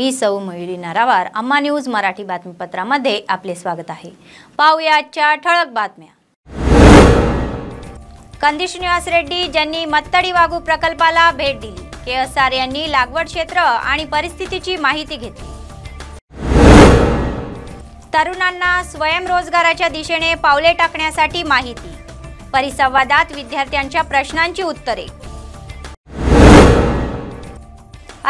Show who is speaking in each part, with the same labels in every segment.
Speaker 1: मी सौ मयुरी नारावार, अम्मा न्यूज मराठी बातमीपत्रामध्ये आपले स्वागत आहे। पाहूया आजच्या ठळक बातम्या। कंदी श्रीनिवास रेड्डी यांनी मत्तडी वागू प्रकल्पाला भेट दिली। KSR यांनी लागवड क्षेत्र आणि परिस्थितीची माहिती घेतली। तरुणांना स्वयंरोजगाराच्या दिशेने पावले टाकण्यासाठी माहिती, परिसंवादात विद्यार्थ्यांच्या प्रश्नांची उत्तरे।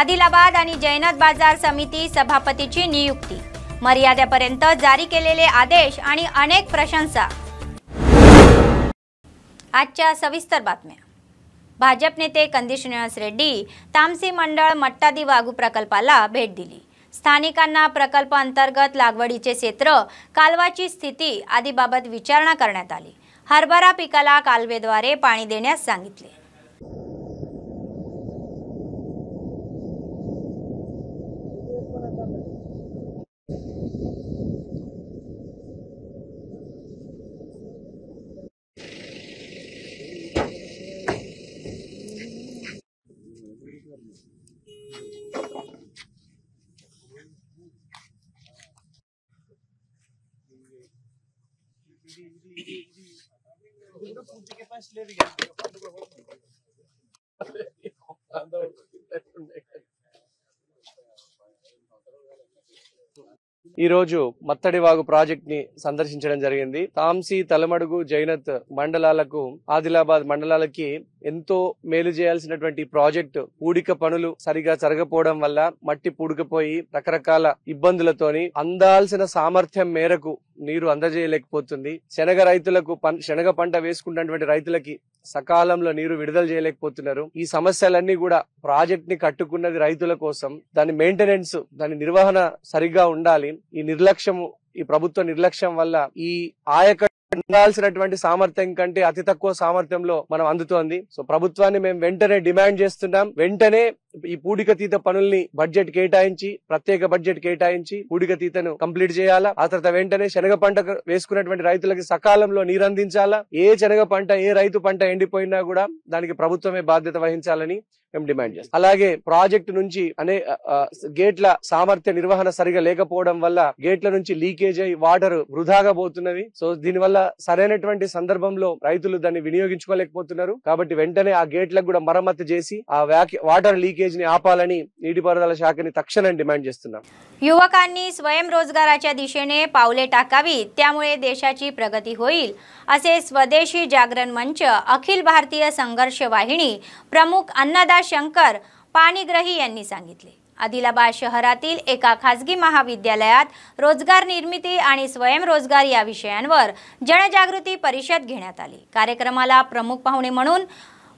Speaker 1: आदिलाबाद आणि जैनत बाजार समिती सभापतीची नियुक्ती, मर्यादेपर्यंत जारी केलेले आदेश आणि अनेक प्रशंसा। आजच्या सविस्तर बातम्या। भाजप नेते कंदी श्रीनिवास रेड्डी तामसी मंडळ मट्टादी वागू प्रकल्पाला भेट दिली। स्थानिकांना प्रकल्प अंतर्गत लागवडीचे क्षेत्र, कालवाची स्थिती आदीबाबत विचारणा करण्यात आली। हरभरा पिकाला कालवेद्वारे पाणी देण्यास सांगितले।
Speaker 2: ఈ రోజు మత్తడి వాగు ప్రాజెక్ట్ ని సందర్శించడం జరిగింది। తాంసీ, తలమడుగు, జైనత్ మండలాలకు, ఆదిలాబాద్ మండలాలకి ఎంతో మేలు చేయాల్సినటువంటి ప్రాజెక్టు పూడిక పనులు సరిగా జరగకపోవడం వల్ల మట్టి పూడుకుపోయి రకరకాల ఇబ్బందులతోని అందాల్సిన సామర్థ్యం మేరకు నీరు అందజేయలేకపోతుంది। శనగ రైతులకు శనగ పంట వేసుకున్నటువంటి రైతులకి సకాలంలో నీరు విడుదల చేయలేకపోతున్నారు। ఈ సమస్యలన్నీ కూడా ప్రాజెక్ట్ ని కట్టుకున్నది రైతుల కోసం, దాని మెయింటెనెన్స్, దాని నిర్వహణ సరిగా ఉండాలి। ఈ నిర్లక్ష్యము, ఈ ప్రభుత్వ నిర్లక్ష్యం వల్ల ఈ ఆయకట్టు ఉండాల్సినటువంటి సామర్థ్యం కంటే అతి తక్కువ సామర్థ్యంలో మనం అందుతోంది। సో ప్రభుత్వాన్ని మేము వెంటనే డిమాండ్ చేస్తున్నాం, వెంటనే ఈ పూడికతీత పనుల్ని బడ్జెట్ కేటాయించి, ప్రత్యేక బడ్జెట్ కేటాయించి పూడికతీతను కంప్లీట్ చేయాలా। ఆ తర్వాత వెంటనే శనగ పంట వేసుకున్నటువంటి రైతులకి సకాలంలో నీరు అందించాలా। ఏ శనగ పంట, ఏ రైతు పంట ఎండిపోయినా కూడా దానికి ప్రభుత్వమే బాధ్యత వహించాలని మేము డిమాండ్ చేస్తాం। అలాగే ప్రాజెక్టు నుంచి గేట్ల సామర్థ్య నిర్వహణ సరిగా లేకపోవడం వల్ల గేట్ల నుంచి లీకేజ్ అయి వాటర్ వృధాగా పోతున్నది। సో దీనివల్ల సరైనటువంటి సందర్భంలో రైతులు దాన్ని వినియోగించుకోలేకపోతున్నారు। కాబట్టి వెంటనే ఆ గేట్లకు కూడా మరమ్మతు చేసి ఆ వాటర్ लीकेज आपाలని నీటిపారుదల శాఖని తక్షణం డిమాండ్ చేస్తున్నాం।
Speaker 1: युवकांनी स्वयंरोजगाराच्या दिशेने पावले टाकावीत, त्यामुळे देशाची प्रगती होईल, असे स्वदेशी जागरण मंच अखिल भारतीय संघर्ष वाहिनी प्रमुख अन्नदा शंकर पाणीग्रही यांनी सांगितले। आदिलाबाद शहरातील एका खासगी महाविद्यालयात रोजगार निर्मिती आणि स्वयंरोजगार या विषयांवर जनजागृती परिषद घेण्यात आली। कार्यक्रमाला प्रमुख पाहुणे म्हणून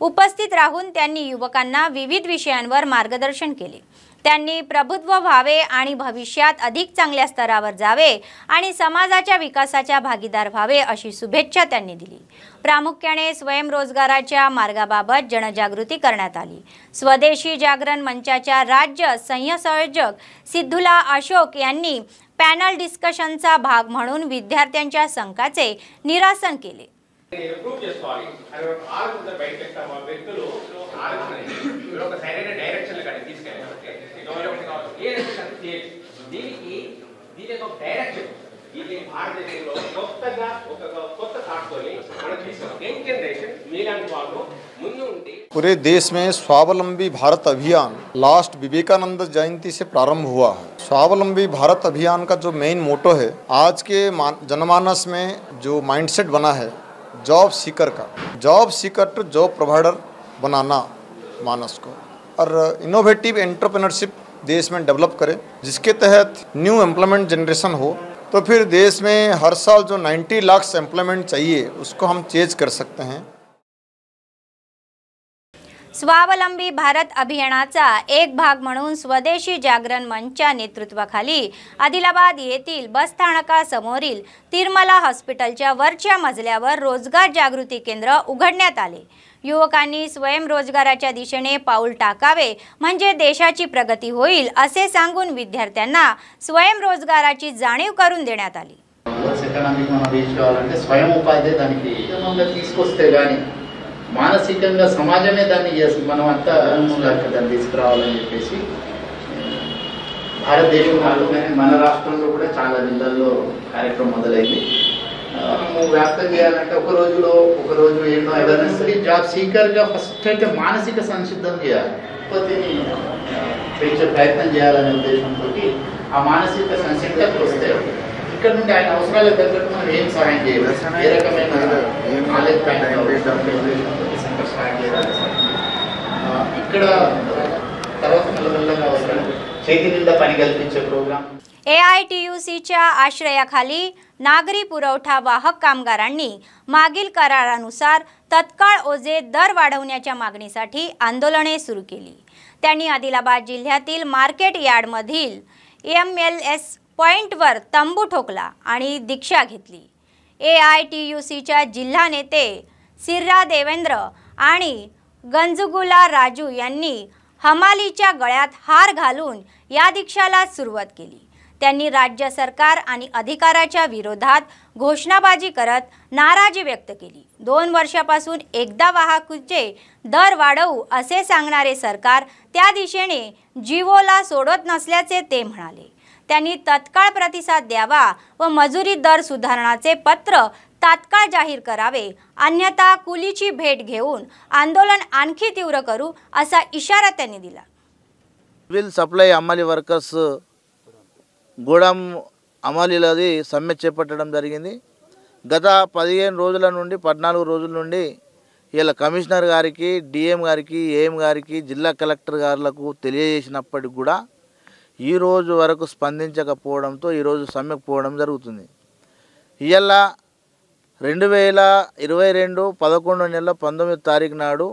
Speaker 1: उपस्थित राहून त्यांनी युवकांना विविध विषयांवर मार्गदर्शन केले। त्यांनी प्रभुत्व व्हावे आणि भविष्यात अधिक चांगल्या स्तरावर जावे आणि समाजाच्या विकासाच्या भागीदार व्हावे अशी शुभेच्छा त्यांनी दिली। प्रामुख्याने स्वयंरोजगाराच्या मार्गाबाबत जनजागृती करण्यात आली। स्वदेशी जागरण मंचाच्या राज्य संयोजक सिद्धुला अशोक यांनी पॅनल डिस्कशनचा भाग म्हणून विद्यार्थ्यांच्या शंकांचे निरासन केले।
Speaker 3: ఇంప్రూవ్ చేసుకోవాలి అని ఆలోచన బయట పెట్టాము। ఆ వ్యక్తులు ఆలోచన ఒక సరైన డైరెక్షన్ కానీ తీసుకెళ్ళాలి। ఏ డైరెక్షన్ దీనికి ఒక డైరెక్షన్ ఇది భారతదేశంలో కొత్తగా ఒక కొత్త థాట్తోని మనం తీసుకున్నాం। యంగ్ జనరేషన్ మీలాంటి వాళ్ళు ముందు ఉండి
Speaker 4: पूरे देश में स्वावलंबी भारत अभियान लास्ट विवेकानंद जयंती से प्रारंभ हुआ है। स्वावलंबी भारत अभियान का जो मेन मोटो है, आज के जनमानस में जो माइंडसेट बना है जॉब सीकर का, job seeker to job provider बनाना मानस को, और इनोवेटिव एंटरप्रेन्योरशिप देश में डेवलप करे, जिसके तहत न्यू एम्प्लॉयमेंट जनरेशन हो। तो फिर देश में हर साल जो 90 लाख एम्प्लॉयमेंट चाहिए उसको हम चेज कर सकते हैं।
Speaker 1: स्वावलंबी भारत अभियानाचा एक भाग म्हणून स्वदेशी जागरण मंचच्या नेतृत्वाखाली आदिलाबाद येथील बस स्थानकासमोरील तिरमला हॉस्पिटलच्या वरच्या मजल्यावर रोजगार जागृती केंद्र उघडण्यात आले। युवकांनी स्वयंरोजगाराच्या दिशेने पाऊल टाकावे म्हणजे देशाची प्रगती होईल असे सांगून विद्यार्थ्यांना स्वयंरोजगाराची जाणीव करून देण्यात आली।
Speaker 5: स्वयं उपाधि దానికి తీసుకొస్తే గాని మానసికంగా సమాజమే దాన్ని మనమంతా దాన్ని తీసుకురావాలని చెప్పేసి భారతదేశంలోనే మన రాష్ట్రంలో కూడా చాలా జిల్లాల్లో కార్యక్రమం మొదలైంది. వ్యాప్తం చేయాలంటే ఒక రోజు ఎన్నో అవేర్నెస్ జాబ్ సీకర్గా ఫస్ట్ అయితే మానసిక సంసిద్ధం చేయాలి, ఉత్పత్తిని పెంచే ప్రయత్నం చేయాలనే ఉద్దేశంతో ఆ మానసిక సంసిద్ధత వస్తే ఇక్కడ నుండి ఆయన అవసరాలకు తగ్గట్టు మనం ఏం సహాయం చేయాలి, ఏ రకమైన నాలెడ్జ్ స్టార్ట్ చేయాలి. ఇక్కడ తర్వాత మెల్లమెల్లగా అవసరం చేతి నిండా పని कल्పించే प्रोग्राम.
Speaker 1: AITUCच्या आश्रयाखाली नागरी पुरवठा वाहक कामगारांनी मागील करारानुसार तत्काळ ओझे दर वाढवण्याच्या मागणीसाठी आंदोलने सुरू केली. त्यांनी आदिलाबाद जिल्ह्यातील मार्केट यार्डमधील MLS पॉइंटवर तंबू ठोकला आणि दीक्षा घेतली. AITUCच्या जिल्हा नेते सिर्रा देवेंद्र आणि गंजगुला राजू यांनी हमालीच्या गळ्यात हार घालून या दीक्षाला सुरुवात केली. त्यांनी राज्य सरकार आणि अधिकाराच्या विरोधात घोषणाबाजी करत नाराजी व्यक्त केली. 2 वर्षापासून एकदा वाहतुकीचे दर वाढवू असे सांगणारे सरकार त्या दिशेने जीवोला सोडत नसल्याचे ते म्हणाले. त्यांनी तत्काळ प्रतिसाद द्यावा व मजुरी दर सुधारणाचे पत्र तात्काळ जाहीर करावे, अन्यथा कुलीची भेट घेऊन आंदोलन आणखी तीव्र करू असा इशारा त्यांनी दिला.
Speaker 6: సివిల్ సప్లై అమ్మాలి వర్కర్స్ గోడాం అమ్మాలీలది సమ్మె చేపట్టడం జరిగింది. గత 15 రోజుల నుండి 14 రోజుల నుండి ఇలా కమిషనర్ గారికి, డిఎం గారికి, ఏఎం గారికి, జిల్లా కలెక్టర్ గారులకు తెలియజేసినప్పటికి కూడా ఈ రోజు వరకు స్పందించకపోవడంతో ఈరోజు సమ్మెకు పోవడం జరుగుతుంది. ఇవాళ 2022 11 నెల 19 తారీఖు నాడు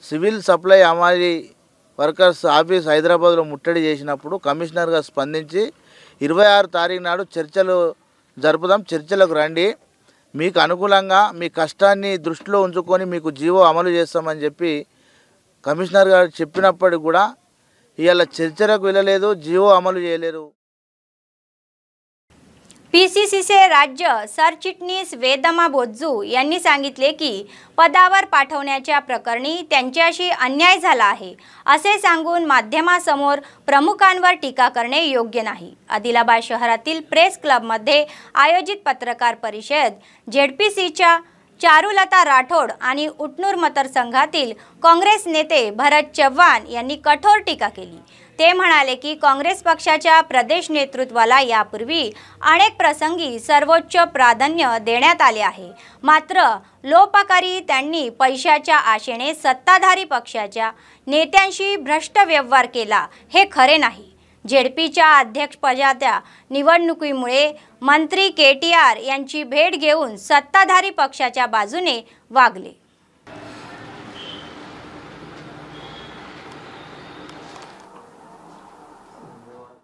Speaker 6: సివిల్ సప్లై అమ్మాలి వర్కర్స్ ఆఫీస్ హైదరాబాద్లో ముట్టడి చేసినప్పుడు కమిషనర్ గారు స్పందించి 26 తారీఖు నాడు చర్చలు జరుపుదాం, చర్చలకు రండి, మీకు అనుకూలంగా మీ కష్టాన్ని దృష్టిలో ఉంచుకొని మీకు జీవో అమలు చేస్తామని చెప్పి కమిషనర్ గారు చెప్పినప్పటికి కూడా ఇవాళ చర్చలకు వెళ్ళలేదు, జీవో అమలు చేయలేరు.
Speaker 1: PCCचे राज्य सरचिटणीस वेदमा बोज्जू यांनी सांगितले की पदावर पाठवण्याच्या प्रकरणी त्यांच्याशी अन्याय झाला आहे असे सांगून माध्यमासमोर प्रमुखांवर टीका करणे योग्य नाही. आदिलाबाद शहरातील प्रेस क्लबमध्ये आयोजित पत्रकार परिषद ZPCच्या चारुलता राठोड आणि उटनूर मतदारसंघातील काँग्रेस नेते भरत चव्हाण यांनी कठोर टीका केली. ते म्हणाले की काँग्रेस पक्षाच्या प्रदेश नेतृत्वाला यापूर्वी अनेक प्रसंगी सर्वोच्च प्राधान्य देण्यात आले आहे, मात्र लोपाकारी त्यांनी पैशाच्या आशेने सत्ताधारी पक्षाच्या नेत्यांशी भ्रष्ट व्यवहार केला हे खरे नाही. ZPच्या अध्यक्षपदाच्या निवडणुकीमुळे मंत्री KTR यांची भेट घेऊन सत्ताधारी पक्षाच्या बाजूने वागले.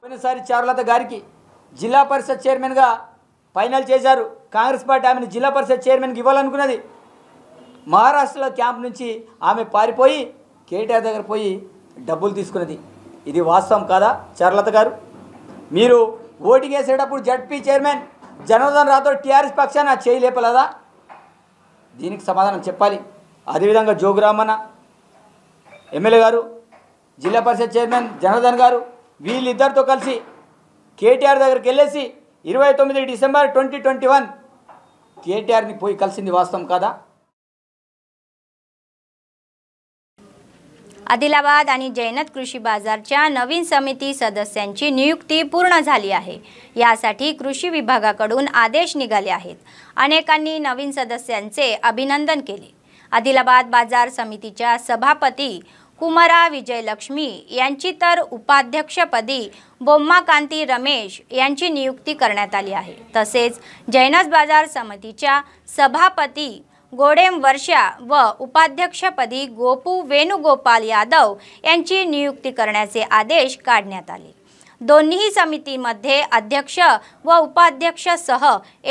Speaker 7: పోయినసారి చారులత గారికి జిల్లా పరిషత్ చైర్మన్గా ఫైనల్ చేశారు. కాంగ్రెస్ పార్టీ ఆమెను జిల్లా పరిషత్ చైర్మన్కి ఇవ్వాలనుకున్నది. మహారాష్ట్రలో క్యాంప్ నుంచి ఆమె పారిపోయి కేటీఆర్ దగ్గర పోయి డబ్బులు తీసుకున్నది. ఇది వాస్తవం కాదా చారులత గారు? మీరు ఓటింగ్ వేసేటప్పుడు ZP chairman Janardhan Rathod TRS పక్షాన చేయి లేపలేదా? దీనికి సమాధానం చెప్పాలి. అదేవిధంగా జోగురామన్న ఎమ్మెల్యే గారు, జిల్లా పరిషత్ చైర్మన్ జనార్దన్ గారు వీళ్ళిద్దరితో కలిసి కేటీఆర్ దగ్గరికి వెళ్ళేసి 29 డిసెంబర్ 2021 కేటీఆర్ని పోయి కలిసింది వాస్తవం కాదా?
Speaker 1: आदिलाबाद आणि जैनत कृषी बाजारच्या नवीन समिती सदस्यांची नियुक्ती पूर्ण झाली आहे. यासाठी कृषी विभागाकडून आदेश निघाले आहेत. अनेकांनी नवीन सदस्यांचे अभिनंदन केले. आदिलाबाद बाजार समितीच्या सभापती कुमारा विजयलक्ष्मी यांची तर उपाध्यक्षपदी बोम्माकांती रमेश यांची नियुक्ती करण्यात आली आहे. तसेच जैनत बाजार समितीच्या सभापती गोडेम वर्षा व उपाध्यक्षपदी गोपू वेणुगोपाल यादव यांची नियुक्ती करण्याचे आदेश काढण्यात आले. दोन्ही समितीमध्ये अध्यक्ष व उपाध्यक्षसह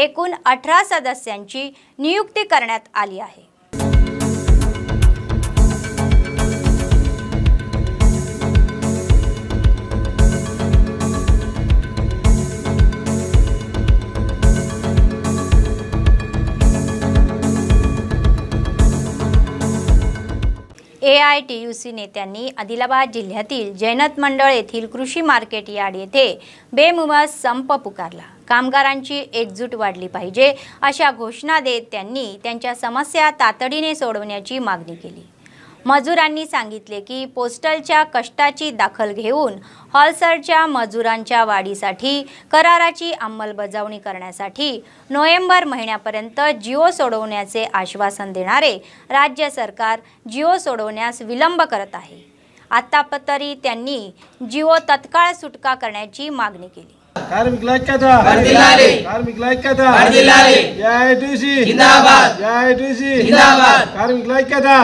Speaker 1: एकूण 18 सदस्यांची नियुक्ती करण्यात आली आहे. AITUC नेत्यांनी आदिलाबाद जिल्ह्यातील जैनत मंडळ येथील कृषी मार्केट यार्ड येथे बेमुदत संप पुकारला। कामगारांची एकजूट वाढली पाहिजे अशा घोषणा देत त्यांनी त्यांच्या समस्या तातडीने सोडवण्याची मागणी केली। मजुरांनी सांगितले की पोस्टलच्या कष्टाची दखल घेऊन हॉलसरच्या मजुरांच्या वाढीसाठी कराराची अंमलबजावणी करण्यासाठी नोव्हेंबर महिन्यापर्यंत जिओ सोडवण्याचे आश्वासन देणारे राज्य सरकार जिओ सोडवण्यास विलंब करत आहे। आतापर्यंत त्यांनी जिओ तत्काळ सुटका करण्याची मागणी केली।
Speaker 8: कार्मिक ऐक्यता कार्मिक ऐक्यता AITUC जिंदाबाद AITUC जिंदाबाद कार्मिक ऐक्यता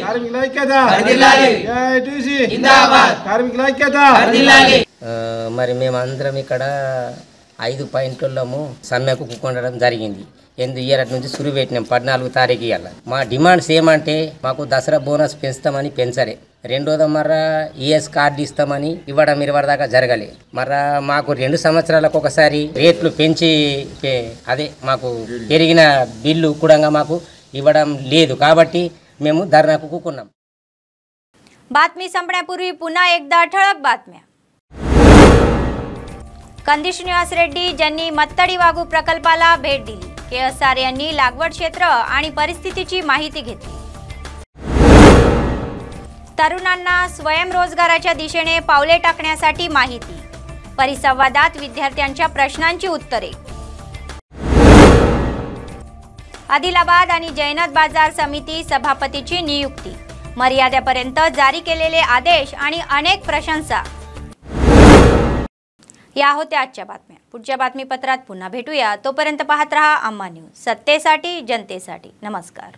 Speaker 8: कार्मिक ऐक्यता AITUC जिंदाबाद कार्मिक ऐक्यता
Speaker 9: మరి మేమందరం ఇక్కడ 5 పాయింట్లము సమ్మెకు కూకొనడం జరిగింది। ఎందు ఇయర్ నుంచి సురు పెట్టినాం 14 తారీఖు ఇయాల। మా డిమాండ్స్ ఏమంటే మాకు దసరా బోనస్ పెంచుతామని పెంచరే, రెండోది మర్రా ES కార్డు ఇస్తామని ఇవ్వడం ఇవ్వదాకా జరగలే, మర్రా మాకు 2 సంవత్సరాలకు ఒకసారి రేట్లు పెంచి అదే మాకు పెరిగిన బిల్లు కూడా మాకు ఇవ్వడం లేదు, కాబట్టి మేము ధర్నాకు కూకున్నాం।
Speaker 1: बातमी संपण्यापूर्वी पुन्हा एकदा ठळक बातम्या। कंदी श्रीनिवास रेड्डी ज्यांनी मत्तडी वाघू प्रकल्पाला भेट दिली। KSR यांनी लागवड क्षेत्र आणि परिस्थितीची माहिती घेतली। तरुणांना स्वयंरोजगाराच्या दिशेने पावले टाकण्यासाठी माहिती, परिसंवादात विद्यार्थ्यांच्या प्रश्नांची उत्तरे। आदिलाबाद आणि जैनत बाजार समिती सभापतीची नियुक्ती, मर्यादेपर्यंत जारी केलेले आदेश आणि अनेक प्रशंसा। या होत्या आजच्या बातम्या। पुढच्या बातमीपत्रात पुन्हा भेटूया, तोपर्यंत पाहत रहा अम्मा न्यूज, सत्तेसाठी जनतेसाठी। नमस्कार।